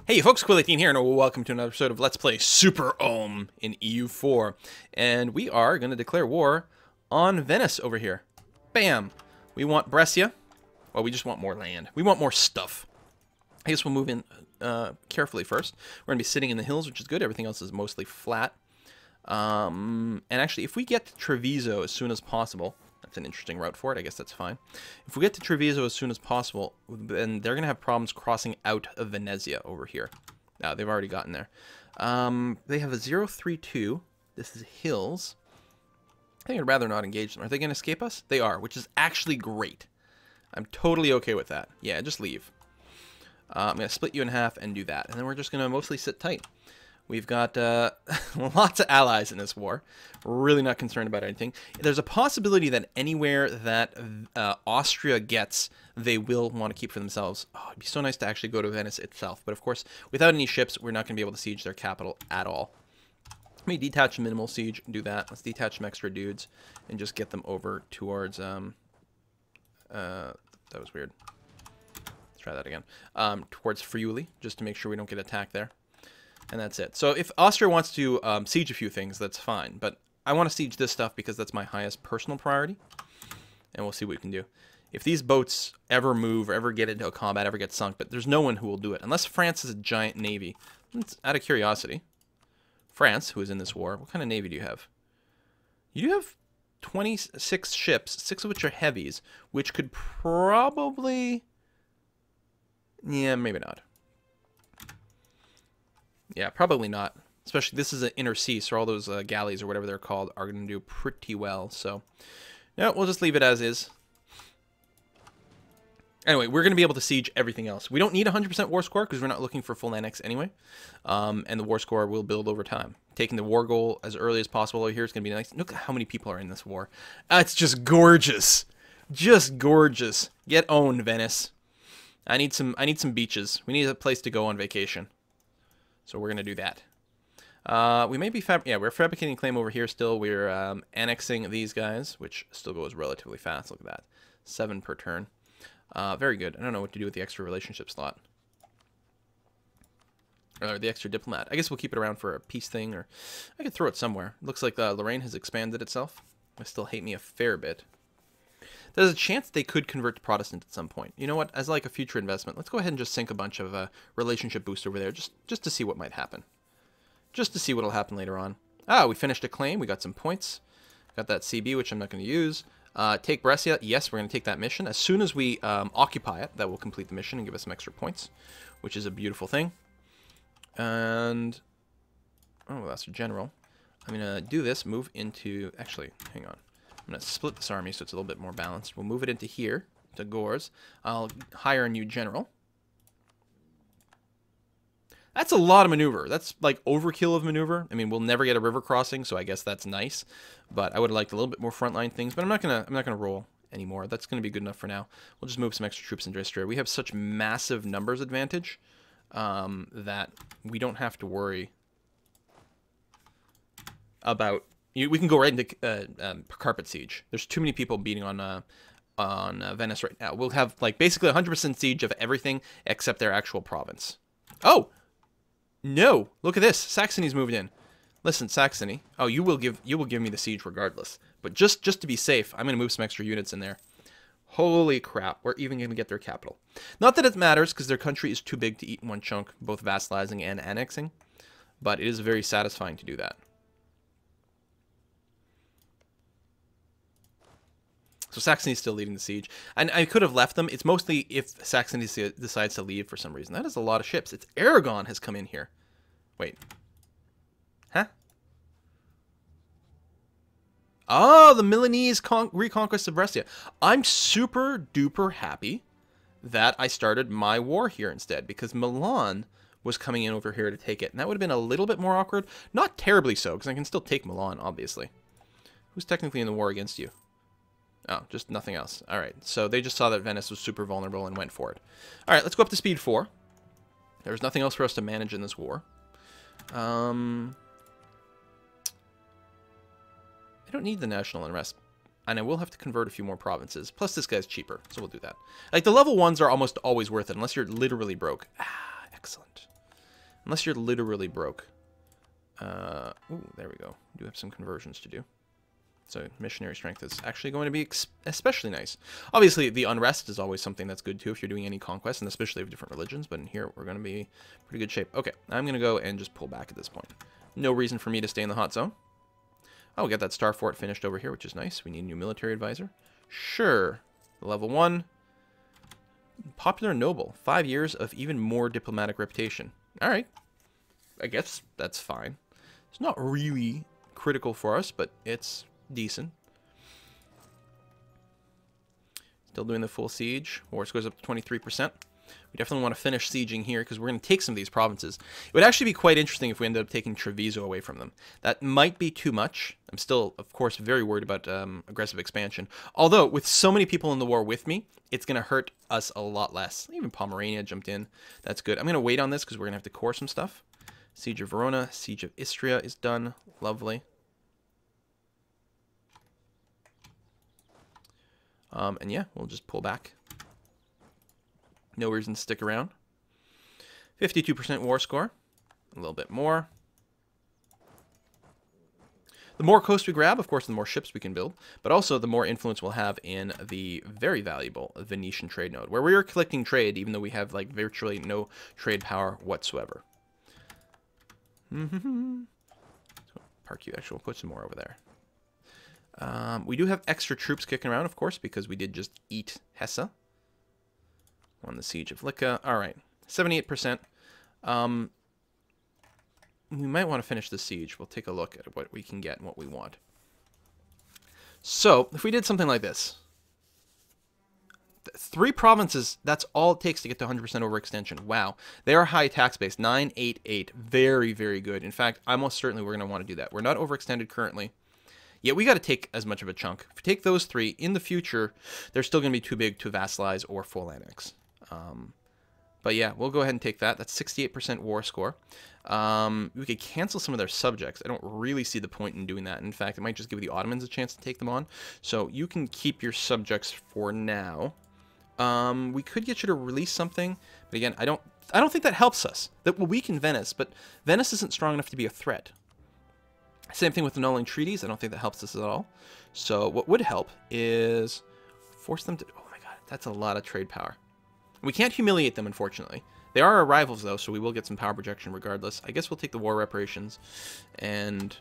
Hey folks, Quill18 here, and welcome to another episode of Let's Play Super ULM in EU4. And we are going to declare war on Venice over here. Bam! We want Brescia. Well, we just want more land. We want more stuff. I guess we'll move in carefully first. We're going to be sitting in the hills, which is good. Everything else is mostly flat. And actually, if we get to Treviso as soon as possible... That's an interesting route for it. I guess that's fine. If we get to Treviso as soon as possible, then they're going to have problems crossing out of Venezia over here. Now, they've already gotten there. They have a 032. This is hills. I think I'd rather not engage them. Are they going to escape us? They are, which is actually great. I'm totally okay with that. Yeah, just leave. I'm going to split you in half and do that. And then we're just going to mostly sit tight. We've got lots of allies in this war. We're really not concerned about anything. There's a possibility that anywhere that Austria gets, they will want to keep for themselves. Oh, it'd be so nice to actually go to Venice itself. But of course, without any ships, we're not going to be able to siege their capital at all. Let me detach minimal siege and do that. Let's detach some extra dudes and just get them over towards... that was weird. Let's try that again. Towards Friuli, just to make sure we don't get attacked there. And that's it. So if Austria wants to siege a few things, that's fine. But I want to siege this stuff because that's my highest personal priority. And we'll see what we can do. If these boats ever move or ever get into a combat, ever get sunk, but there's no one who will do it. Unless France has a giant navy. Out of curiosity. France, who is in this war, what kind of navy do you have? You do have 26 ships, 6 of which are heavies, which could probably... Yeah, maybe not. Yeah, probably not. Especially, this is an inner sea, so all those galleys or whatever they're called are going to do pretty well. So, no, we'll just leave it as is. Anyway, we're going to be able to siege everything else. We don't need 100% war score because we're not looking for full annex anyway. And the war score will build over time. Taking the war goal as early as possible over here is going to be nice. Look at how many people are in this war. It's just gorgeous. Just gorgeous. Get owned, Venice. I need some beaches. We need a place to go on vacation. So we're going to do that. We may be we're fabricating claim over here still. We're annexing these guys, which still goes relatively fast. Look at that. 7 per turn. Very good. I don't know what to do with the extra relationship slot. Or the extra diplomat. I guess we'll keep it around for a peace thing, or I could throw it somewhere. Looks like Lorraine has expanded itself. They still hate me a fair bit. There's a chance they could convert to Protestant at some point. You know what? As like a future investment, let's go ahead and just sink a bunch of relationship boost over there, just to see what might happen. Just to see what will happen later on. Ah, we finished a claim. We got some points. Got that CB, which I'm not going to use. Take Brescia. Yes, we're going to take that mission. As soon as we occupy it, that will complete the mission and give us some extra points, which is a beautiful thing. And... oh, that's a general. I'm going to do this, move into... actually, hang on. I'm going to split this army so it's a little bit more balanced. We'll move it into here, to Gors. I'll hire a new general. That's a lot of maneuver. That's like overkill of maneuver. I mean, we'll never get a river crossing, so I guess that's nice. But I would have liked a little bit more frontline things. But I'm not gonna roll anymore. That's gonna be good enough for now. We'll just move some extra troops into Istria. We have such massive numbers advantage that we don't have to worry about. We can go right into carpet siege. There's too many people beating on Venice right now. We'll have like basically 100% siege of everything except their actual province. Oh no! Look at this. Saxony's moved in. Listen, Saxony. Oh, you will give me the siege regardless. But just to be safe, I'm gonna move some extra units in there. Holy crap! We're even gonna get their capital. Not that it matters because their country is too big to eat in one chunk, both vassalizing and annexing. But it is very satisfying to do that. So Saxony's still leading the siege. And I could have left them. It's mostly if Saxony decides to leave for some reason. That is a lot of ships. It's Aragon has come in here. Wait. Huh? Oh, the Milanese reconquest of Brescia. I'm super duper happy that I started my war here instead. Because Milan was coming in over here to take it. And that would have been a little bit more awkward. Not terribly so, because I can still take Milan, obviously. Who's technically in the war against you? Oh, just nothing else. All right, so they just saw that Venice was super vulnerable and went for it. All right, let's go up to speed 4. There's nothing else for us to manage in this war. I don't need the national unrest. And I will have to convert a few more provinces. Plus, this guy's cheaper, so we'll do that. Like, the level 1s are almost always worth it, unless you're literally broke. Ah, excellent. Unless you're literally broke. Ooh, there we go. We do have some conversions to do. So missionary strength is actually going to be especially nice. Obviously, the unrest is always something that's good too if you're doing any conquest, and especially of different religions. But in here, we're going to be pretty good shape. Okay, I'm going to go and just pull back at this point. No reason for me to stay in the hot zone. Oh, we got that star fort finished over here, which is nice. We need a new military advisor. Sure. Level 1. Popular noble. 5 years of even more diplomatic reputation. All right. I guess that's fine. It's not really critical for us, but it's decent. Still doing the full siege. War scores up to 23%. We definitely want to finish sieging here because we're going to take some of these provinces. It would actually be quite interesting if we ended up taking Treviso away from them. That might be too much. I'm still, of course, very worried about aggressive expansion. Although, with so many people in the war with me, it's going to hurt us a lot less. Even Pomerania jumped in. That's good. I'm going to wait on this because we're going to have to core some stuff. Siege of Verona. Siege of Istria is done. Lovely. And yeah, we'll just pull back. No reason to stick around. 52% war score. A little bit more. The more coast we grab, of course, the more ships we can build. But also the more influence we'll have in the very valuable Venetian trade node, where we are collecting trade, even though we have like virtually no trade power whatsoever. Park you. Actually, we'll put some more over there. We do have extra troops kicking around, of course, because we did just eat Hesse. Won the Siege of Licca. All right, 78%. We might want to finish the siege. We'll take a look at what we can get and what we want. So, if we did something like this. 3 provinces, that's all it takes to get to 100% overextension. Wow. They are high tax base. 988. Very, very good. In fact, almost certainly we're going to want to do that. We're not overextended currently. Yet we got to take as much of a chunk. If we take those 3, in the future, they're still going to be too big to vassalize or full annex. But yeah, we'll go ahead and take that. That's 68% war score. We could cancel some of their subjects. I don't really see the point in doing that. In fact, it might just give the Ottomans a chance to take them on. So you can keep your subjects for now. We could get you to release something, but again, I don't think that helps us. That will weaken Venice, but Venice isn't strong enough to be a threat. Same thing with annulling treaties. I don't think that helps us at all. So what would help is force them to... Oh my god, that's a lot of trade power. We can't humiliate them, unfortunately. They are our rivals, though, so we will get some power projection regardless. I guess we'll take the war reparations and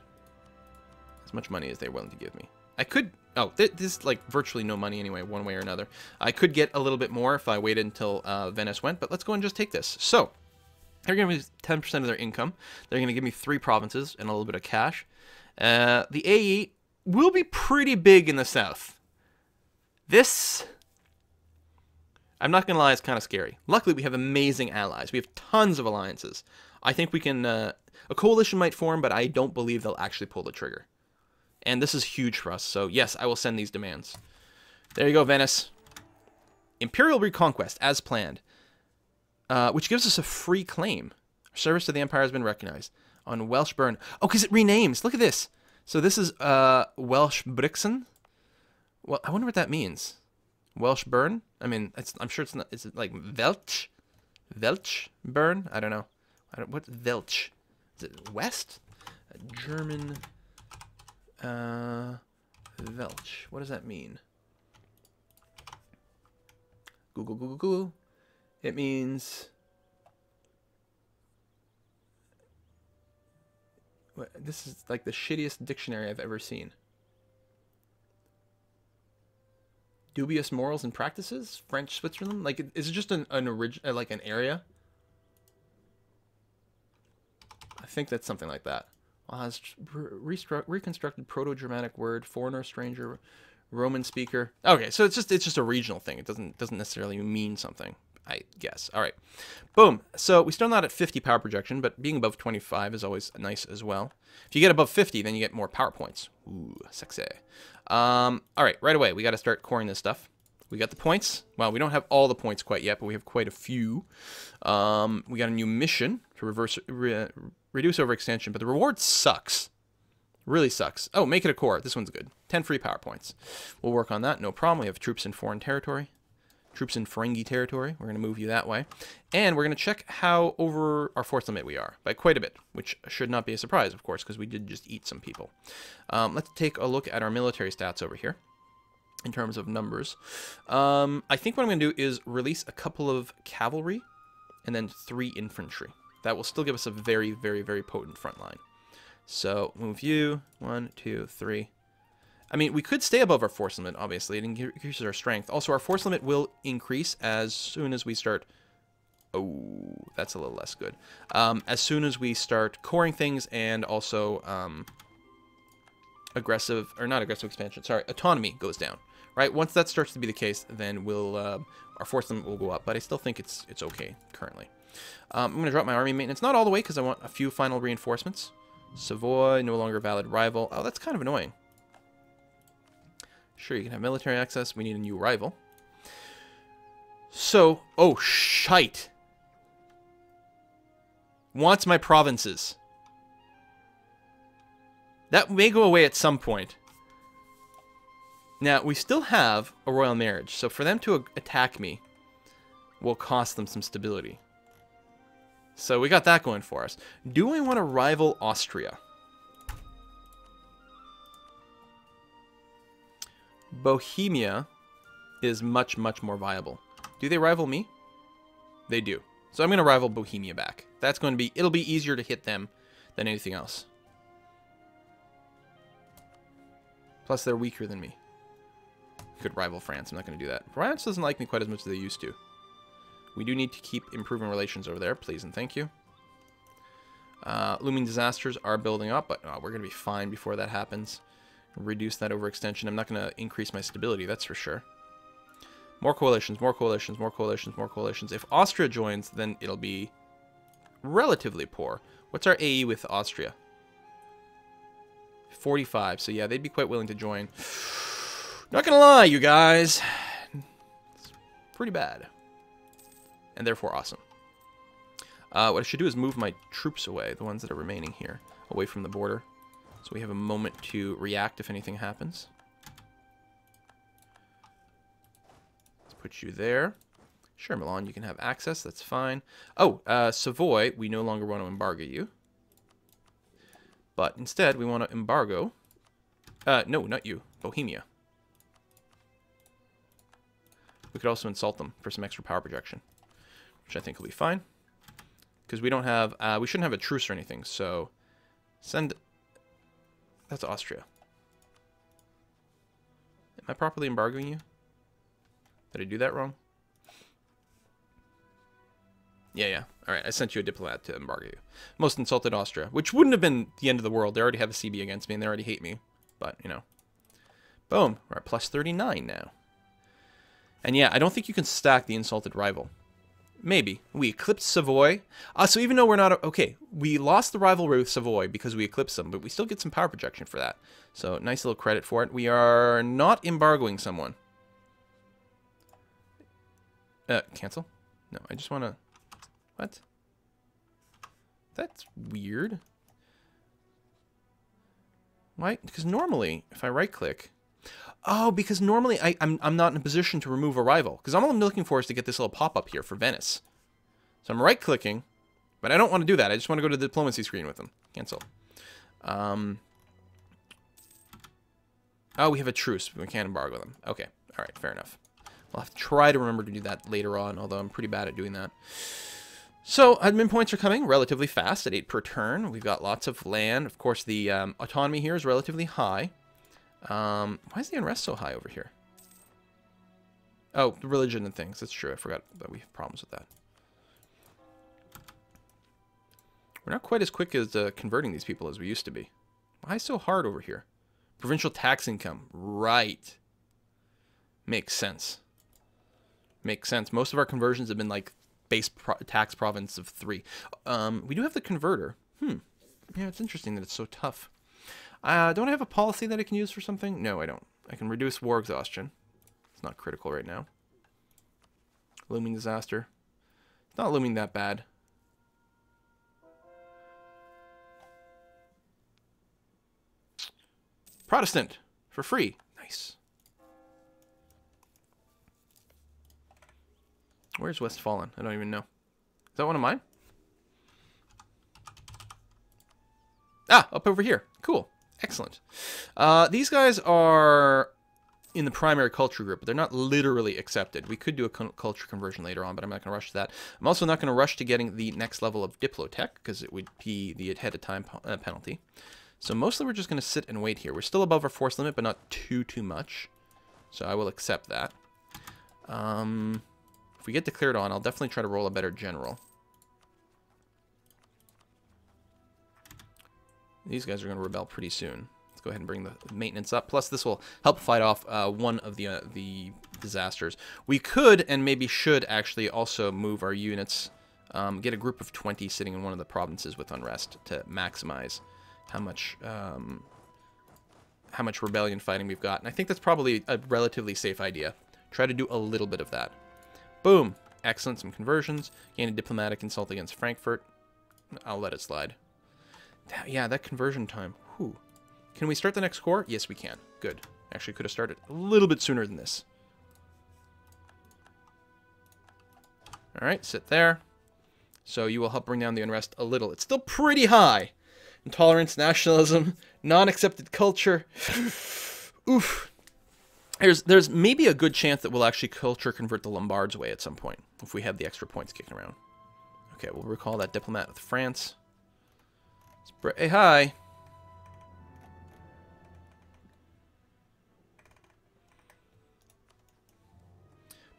as much money as they're willing to give me. I could... Oh, this is like virtually no money anyway, one way or another. I could get a little bit more if I waited until Venice went, but let's go and just take this. So, they're going to give me 10% of their income. They're going to give me 3 provinces and a little bit of cash. The AE will be pretty big in the south. This... I'm not going to lie, it's kind of scary. Luckily, we have amazing allies. We have tons of alliances. I think we can... a coalition might form, but I don't believe they'll actually pull the trigger. And this is huge for us, so yes, I will send these demands. There you go, Venice. Imperial Reconquest, as planned. Which gives us a free claim. Service to the Empire has been recognized. On Welsh Burn. Oh, because it renames. Look at this. So this is Welsh Brixen. Well, I wonder what that means. Welsh Burn? I mean, I'm sure it's not. Is it like Welch? Welch Burn? I don't know. What's Welch? Is it West? German... Welch. What does that mean? Google, Google, Google. It means... This is like the shittiest dictionary I've ever seen. Dubious morals and practices? French Switzerland? Like, is it just an like an area? I think that's something like that. Has reconstructed Proto-Germanic word, foreigner, stranger, Roman speaker. Okay, so it's just a regional thing. It doesn't necessarily mean something, I guess. All right, boom. So we still not at 50 power projection, but being above 25 is always nice as well. If you get above 50, then you get more power points. Ooh, sexy. All right, right away we got to start coring this stuff. We got the points. Well, we don't have all the points quite yet, but we have quite a few. We got a new mission to reduce overextension, but the reward sucks. Really sucks. Oh, make it a core. This one's good. 10 free power points. We'll work on that. No problem. We have troops in foreign territory. troops in Ferengi territory. We're going to move you that way. And we're going to check how over our force limit we are, by quite a bit, which should not be a surprise, of course, because we did just eat some people. Let's take a look at our military stats over here in terms of numbers. I think what I'm going to do is release a couple of cavalry and then 3 infantry. That will still give us a very, very, very potent front line. So move you, 1, 2, 3. I mean, we could stay above our force limit, obviously. It increases our strength. Also, our force limit will increase as soon as we start... Oh, that's a little less good. As soon as we start coring things and also aggressive... Or not aggressive expansion, sorry. Autonomy goes down, right? Once that starts to be the case, then we'll... our force limit will go up, but I still think it's okay currently. I'm going to drop my army maintenance. Not all the way, because I want a few final reinforcements. Savoy, no longer valid rival. Oh, that's kind of annoying. Sure, you can have military access. We need a new rival. So, oh, shite. Wants my provinces. That may go away at some point. Now, we still have a royal marriage, so for them to attack me will cost them some stability. So we got that going for us. Do I want to rival Austria? Bohemia is much, much more viable. Do they rival me? They do. So I'm going to rival Bohemia back. That's going to be... It'll be easier to hit them than anything else. Plus, they're weaker than me. Could rival France. I'm not going to do that. France doesn't like me quite as much as they used to. We do need to keep improving relations over there. Please and thank you. Looming disasters are building up, but we're going to be fine before that happens. Reduce that overextension. I'm not going to increase my stability, that's for sure. More coalitions, more coalitions, more coalitions, more coalitions. If Austria joins, then it'll be relatively poor. What's our AE with Austria? 45. So yeah, they'd be quite willing to join. Not going to lie, you guys. It's pretty bad. And therefore awesome. What I should do is move my troops away, the ones that are remaining here, away from the border. So we have a moment to react if anything happens. Let's put you there. Sure, Milan, you can have access. That's fine. Oh, Savoy, we no longer want to embargo you. But instead, we want to embargo... no, not you. Bohemia. We could also insult them for some extra power projection, which I think will be fine. Because we don't have... we shouldn't have a truce or anything, so... Send... That's Austria. Am I properly embargoing you? Did I do that wrong? Yeah. Alright, I sent you a diplomat to embargo you. Most insulted Austria, which wouldn't have been the end of the world. They already have a CB against me, and they already hate me. But, you know. Boom. We're at plus 39 now. And yeah, I don't think you can stack the insulted rival. Maybe. We eclipsed Savoy. So even though we're not... Okay, we lost the rivalry with Savoy because we eclipsed them, but we still get some power projection for that. So, nice little credit for it. We are not embargoing someone. Cancel? No, I just want to... What? That's weird. Why? Because normally, if I right-click... Oh, because normally I'm not in a position to remove a rival. Because all I'm looking for is to get this little pop-up here for Venice. So I'm right-clicking, but I don't want to do that. I just want to go to the diplomacy screen with them. Cancel. Oh, we have a truce. We can't embargo them. Okay. All right. Fair enough. I'll have to try to remember to do that later on, although I'm pretty bad at doing that. So, admin points are coming relatively fast at 8 per turn. We've got lots of land. Of course, the autonomy here is relatively high. Why is the unrest so high over here? Oh, the religion and things. That's true. I forgot that we have problems with that. We're not quite as quick as converting these people as we used to be. Why so hard over here? Provincial tax income. Right. Makes sense. Makes sense. Most of our conversions have been like base tax province of 3. We do have the converter. Yeah, it's interesting that it's so tough. Don't I have a policy that I can use for something? No, I don't. I can reduce war exhaustion. It's not critical right now. Looming disaster. It's not looming that bad. Protestant. For free. Nice. Where's Westfalen? I don't even know. Is that one of mine? Ah, up over here. Cool. Excellent. These guys are in the primary culture group, but they're not literally accepted. We could do a culture conversion later on, but I'm not going to rush to that. I'm also not going to rush to getting the next level of Diplotech, because it would be the ahead of time penalty. So mostly we're just going to sit and wait here. We're still above our force limit, but not too much. So I will accept that. If we get declared on, I'll definitely try to roll a better general. These guys are going to rebel pretty soon. Let's go ahead and bring the maintenance up. Plus, this will help fight off one of the disasters. We could and maybe should actually also move our units, get a group of 20 sitting in one of the provinces with unrest to maximize how much rebellion fighting we've got. And I think that's probably a relatively safe idea. Try to do a little bit of that. Boom. Excellent. Some conversions. Gain a diplomatic insult against Frankfurt. I'll let it slide. Yeah, that conversion time. Whew. Can we start the next core? Yes, we can. Good. Actually, could have started a little bit sooner than this. All right, sit there. So you will help bring down the unrest a little. It's still pretty high. Intolerance, nationalism, non-accepted culture. Oof. There's maybe a good chance that we'll actually culture convert the Lombards away at some point, if we have the extra points kicking around. Okay, we'll recall that diplomat with France. Hey, hi.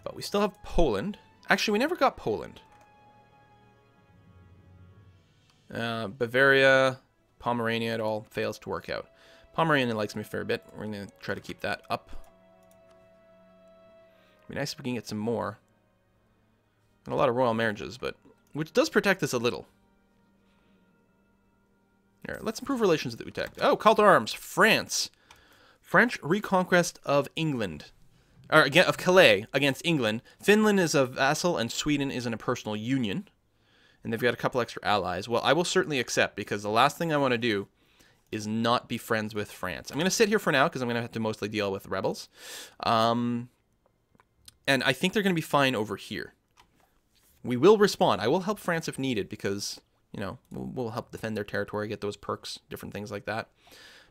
But we still have Poland. Actually, we never got Poland. Bavaria, Pomerania, it all fails to work out. Pomerania likes me a fair bit. We're going to try to keep that up. It'd be nice if we can get some more. And a lot of royal marriages, but which does protect us a little. All right, let's improve relations with Utrecht. Oh, call to arms. France. French reconquest of England. Or again, of Calais against England. Finland is a vassal and Sweden is in a personal union. And they've got a couple extra allies. Well, I will certainly accept, because the last thing I want to do is not be friends with France. I'm going to sit here for now because I'm going to have to mostly deal with rebels. And I think they're going to be fine over here. We will respond. I will help France if needed because, you know, we'll help defend their territory, get those perks, different things like that.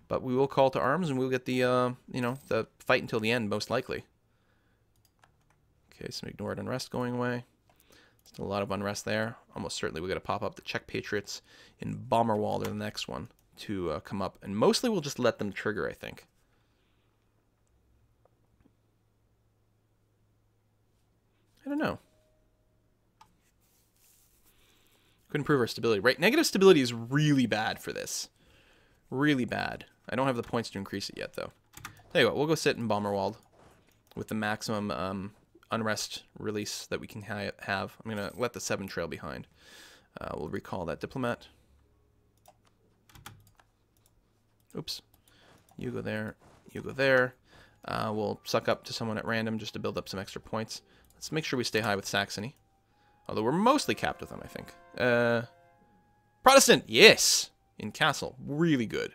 But we will call to arms and we'll get the, you know, the fight until the end, most likely. Okay, some ignored unrest going away. Still a lot of unrest there. Almost certainly we're going to pop up the Czech Patriots in Bommerwald or the next one to come up. And mostly we'll just let them trigger, I think. I don't know. Could improve our stability. Right, negative stability is really bad for this. Really bad. I don't have the points to increase it yet, though. Tell you what, we'll go sit in Bommerwald with the maximum unrest release that we can have. I'm going to let the 7 trail behind. We'll recall that diplomat. Oops. You go there. You go there. We'll suck up to someone at random just to build up some extra points. Let's make sure we stay high with Saxony. Although we're mostly capped with them, I think. Protestant! Yes! In Castle. Really good.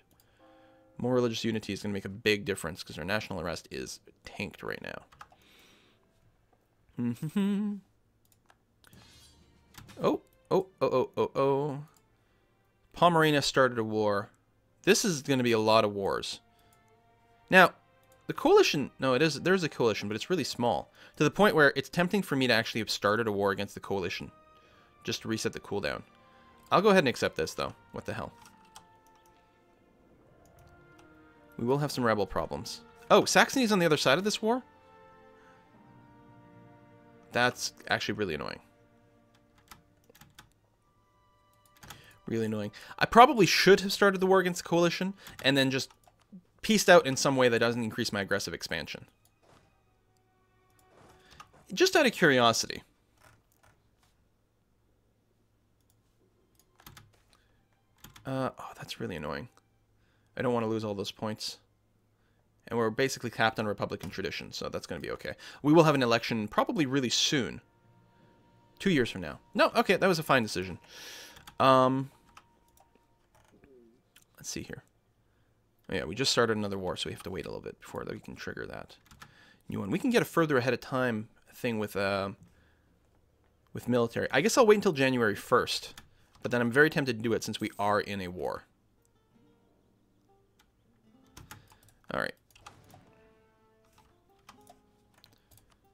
More religious unity is going to make a big difference because our national arrest is tanked right now. Oh. Pomerania started a war. This is going to be a lot of wars. Now, the coalition... No, there's a coalition, but it's really small. To the point where it's tempting for me to actually have started a war against the coalition. Just to reset the cooldown. I'll go ahead and accept this, though. What the hell? We will have some rebel problems. Oh, Saxony's on the other side of this war? That's actually really annoying. Really annoying. I probably should have started the war against the coalition and then just pieced out in some way that doesn't increase my aggressive expansion. Just out of curiosity. Oh, that's really annoying. I don't want to lose all those points. And we're basically capped on Republican tradition, so that's going to be okay. We will have an election probably really soon. 2 years from now. No, okay, that was a fine decision. Let's see here. Oh, yeah, we just started another war, so we have to wait a little bit before we can trigger that new one. We can get a further ahead of time thing with with military. I guess I'll wait until January 1st, but then I'm very tempted to do it since we are in a war. All right.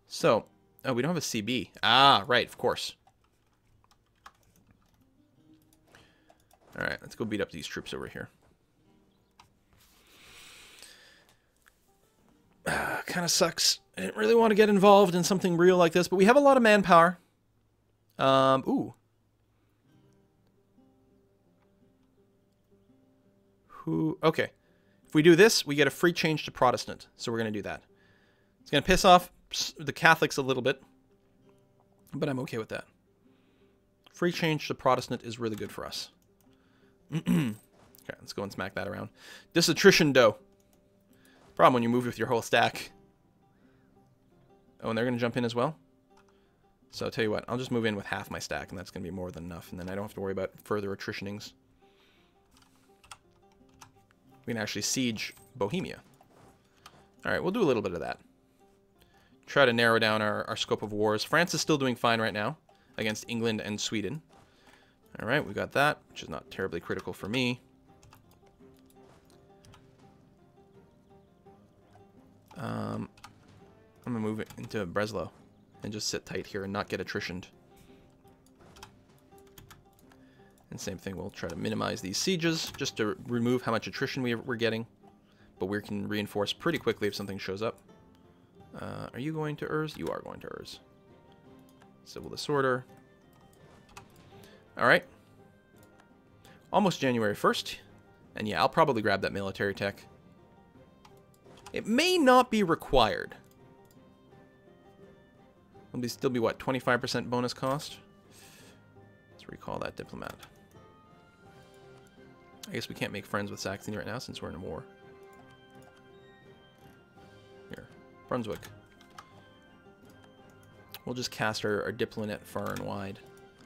So, oh, we don't have a CB. Ah, right, of course. All right, let's go beat up these troops over here. Kind of sucks. I didn't really want to get involved in something real like this, but we have a lot of manpower. Ooh. Okay. If we do this, we get a free change to Protestant. So we're going to do that. It's going to piss off the Catholics a little bit, but I'm okay with that. Free change to Protestant is really good for us. Okay, let's go and smack that around. This attrition dough. Problem when you move with your whole stack. Oh, and they're going to jump in as well? So I'll tell you what, I'll just move in with half my stack, and that's going to be more than enough, and then I don't have to worry about further attritionings. We can actually siege Bohemia. Alright, we'll do a little bit of that. Try to narrow down our scope of wars. France is still doing fine right now against England and Sweden. Alright, we got that, which is not terribly critical for me. I'm going to move it into Breslau and just sit tight here and not get attritioned. And same thing, we'll try to minimize these sieges just to remove how much attrition we're getting. But we can reinforce pretty quickly if something shows up. Are you going to Urs? You are going to Urs. Civil disorder. Alright. Almost January 1st. And yeah, I'll probably grab that military tech. It may not be required. Will still be, what, 25% bonus cost? Let's recall that diplomat. I guess we can't make friends with Saxony right now since we're in a war. Here, Brunswick. We'll just cast our diplomat far and wide.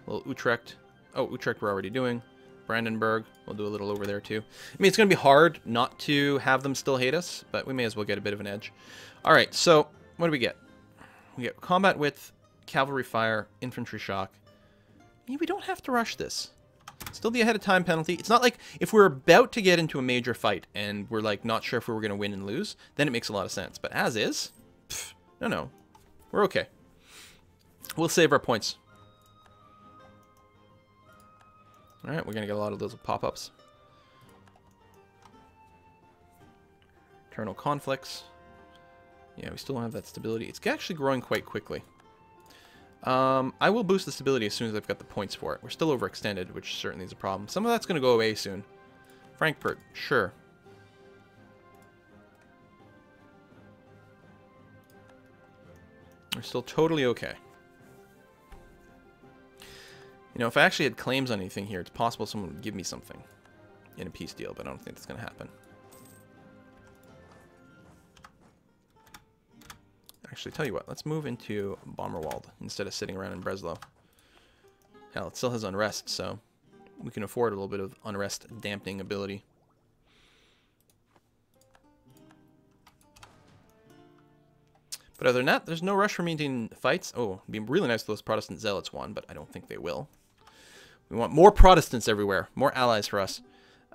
A little Utrecht. Oh, Utrecht we're already doing. Brandenburg, we'll do a little over there too. I mean, it's going to be hard not to have them still hate us, but we may as well get a bit of an edge. All right, so what do we get? We get combat width, cavalry fire, infantry shock. Yeah, we don't have to rush this. Still the ahead of time penalty. It's not like if we're about to get into a major fight and we're like not sure if we were going to win and lose, then it makes a lot of sense. But as is, no, we're okay. We'll save our points. All right, we're going to get a lot of those pop-ups. Internal conflicts. Yeah, we still don't have that stability. It's actually growing quite quickly. I will boost the stability as soon as I've got the points for it. We're still overextended, which certainly is a problem. Some of that's going to go away soon. Frankfurt, sure. We're still totally okay. You know, if I actually had claims on anything here, it's possible someone would give me something in a peace deal, but I don't think that's going to happen. Actually, tell you what, let's move into Bommerwald instead of sitting around in Breslau. Hell, it still has unrest, so we can afford a little bit of unrest dampening ability. But other than that, there's no rush for me to fights. Oh, it'd be really nice if those Protestant zealots won, but I don't think they will. We want more Protestants everywhere, more allies for us.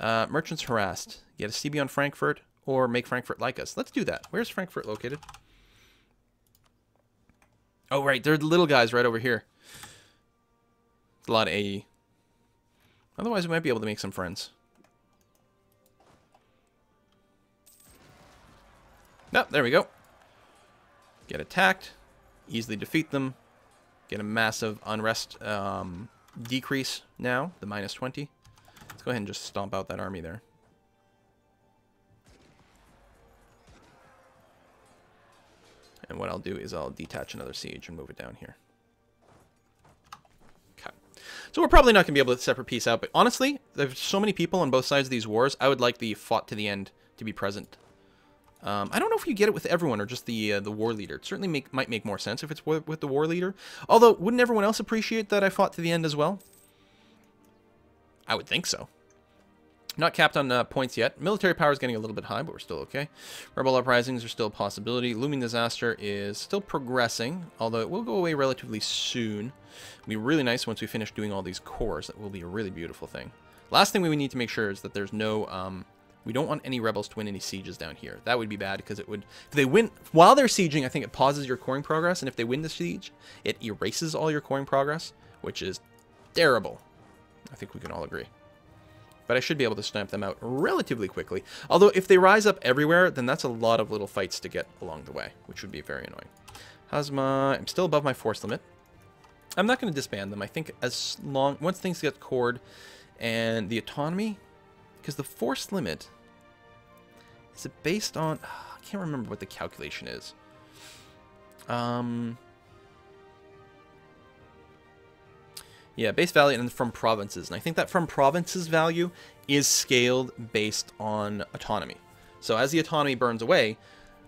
Merchants harassed. Get a CB on Frankfurt, or make Frankfurt like us. Let's do that. Where's Frankfurt located? Oh, right. They're the little guys right over here. It's a lot of AE. Otherwise, we might be able to make some friends. No, there we go. Get attacked. Easily defeat them. Get a massive unrest decrease now. The -20. Let's go ahead and just stomp out that army there. And what I'll do is I'll detach another siege and move it down here. Okay. So we're probably not going to be able to separate peace out, but honestly, there's so many people on both sides of these wars, I would like the fought to the end to be present. I don't know if you get it with everyone or just the war leader. It certainly might make more sense if it's with the war leader. Although, wouldn't everyone else appreciate that I fought to the end as well? I would think so. Not capped on points yet. Military power is getting a little bit high, but we're still okay. Rebel uprisings are still a possibility. Looming disaster is still progressing, although it will go away relatively soon. It'll be really nice once we finish doing all these cores. That will be a really beautiful thing. Last thing we need to make sure is that there's no... we don't want any rebels to win any sieges down here. That would be bad because it would... If they win... While they're sieging, I think it pauses your coring progress, and if they win the siege, it erases all your coring progress, which is terrible. I think we can all agree. But I should be able to stamp them out relatively quickly. Although, if they rise up everywhere, then that's a lot of little fights to get along the way, which would be very annoying. Hazma, I'm still above my force limit. I'm not going to disband them. I think once things get cored and the autonomy, because the force limit, is it based on, I can't remember what the calculation is. Yeah, base value and from provinces. And I think that from provinces value is scaled based on autonomy. So as the autonomy burns away,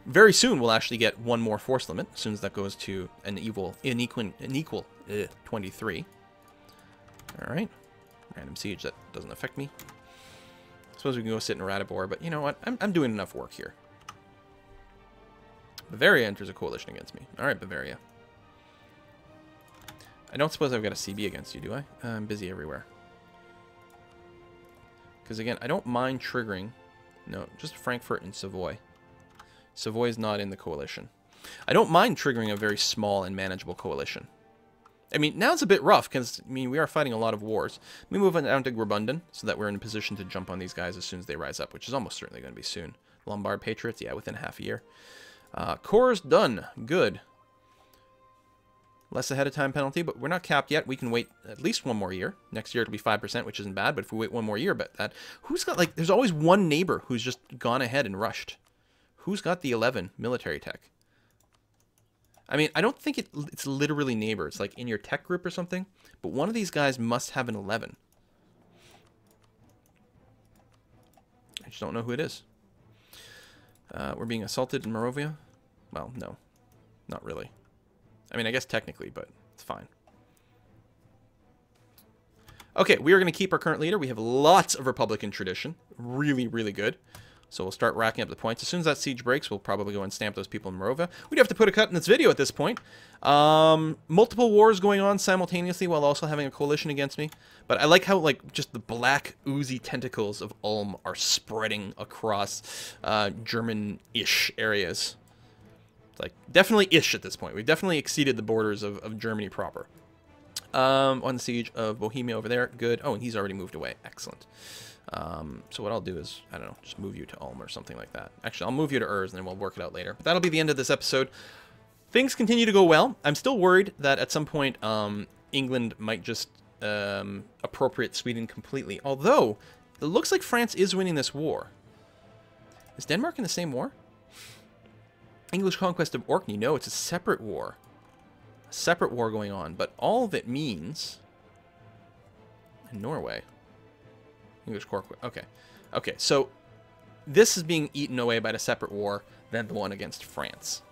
very soon we'll actually get one more force limit, as soon as that goes to an equal 23. All right. Random siege, that doesn't affect me. I suppose we can go sit in Ratibor, but you know what? I'm doing enough work here. Bavaria enters a coalition against me. All right, Bavaria. I don't suppose I've got a CB against you, do I? I'm busy everywhere. Because again, I don't mind triggering. No, just Frankfurt and Savoy. Savoy's not in the coalition. I don't mind triggering a very small and manageable coalition. I mean, now it's a bit rough because, I mean, we are fighting a lot of wars. Let me move on down to Graubünden so that we're in a position to jump on these guys as soon as they rise up, which is almost certainly going to be soon. Lombard Patriots, yeah, within half a year. Cores done. Good. Less ahead of time penalty, but we're not capped yet. We can wait at least one more year. Next year it'll be 5%, which isn't bad, but if we wait one more year, bet that. Who's got, like, there's always one neighbor who's just gone ahead and rushed. Who's got the 11 military tech? I mean, I don't think it's literally neighbor. It's like in your tech group or something, but one of these guys must have an 11. I just don't know who it is. We're being assaulted in Moravia? Well, no, not really. I mean, I guess technically, but it's fine. Okay, we are going to keep our current leader. We have lots of Republican tradition. Really, really good. So we'll start racking up the points. As soon as that siege breaks, we'll probably go and stamp those people in Moravia. We'd have to put a cut in this video at this point. Multiple wars going on simultaneously while also having a coalition against me. But I like how, like, just the black, oozy tentacles of Ulm are spreading across German-ish areas. Like, definitely ish at this point. We've definitely exceeded the borders of Germany proper. On the siege of Bohemia over there. Good. Oh, and he's already moved away. Excellent. So what I'll do is, I don't know, just move you to Ulm or something like that. Actually, I'll move you to Urs, and then we'll work it out later. But that'll be the end of this episode. Things continue to go well. I'm still worried that at some point, England might just appropriate Sweden completely. Although, it looks like France is winning this war. Is Denmark in the same war? English conquest of Orkney. No, it's a separate war. A separate war going on. But all of it means... in Norway. English core... Okay. Okay, so this is being eaten away by the separate war than the one against France.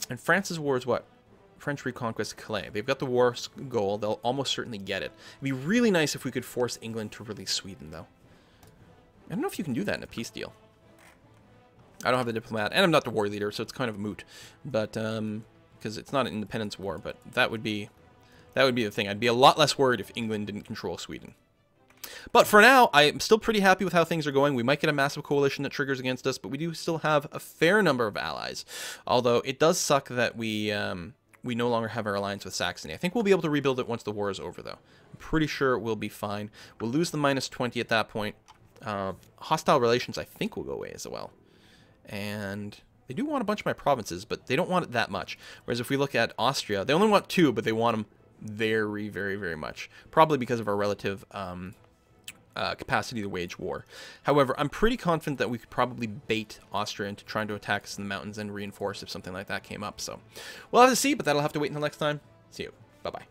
And France's war is what? French reconquest of Calais. They've got the war goal. They'll almost certainly get it. It'd be really nice if we could force England to release Sweden, though. I don't know if you can do that in a peace deal. I don't have the diplomat, and I'm not the war leader, so it's kind of moot. But, because it's not an independence war, but that would be the thing. I'd be a lot less worried if England didn't control Sweden. But for now, I'm still pretty happy with how things are going. We might get a massive coalition that triggers against us, but we do still have a fair number of allies. Although, it does suck that we no longer have our alliance with Saxony. I think we'll be able to rebuild it once the war is over, though. I'm pretty sure we'll be fine. We'll lose the -20 at that point. Hostile relations, I think, will go away as well. And they do want a bunch of my provinces, but they don't want it that much. Whereas if we look at Austria, they only want 2, but they want them very, very, very much. Probably because of our relative capacity to wage war. However, I'm pretty confident that we could probably bait Austria into trying to attack us in the mountains and reinforce if something like that came up. So we'll have to see, but that'll have to wait until next time. See you. Bye-bye.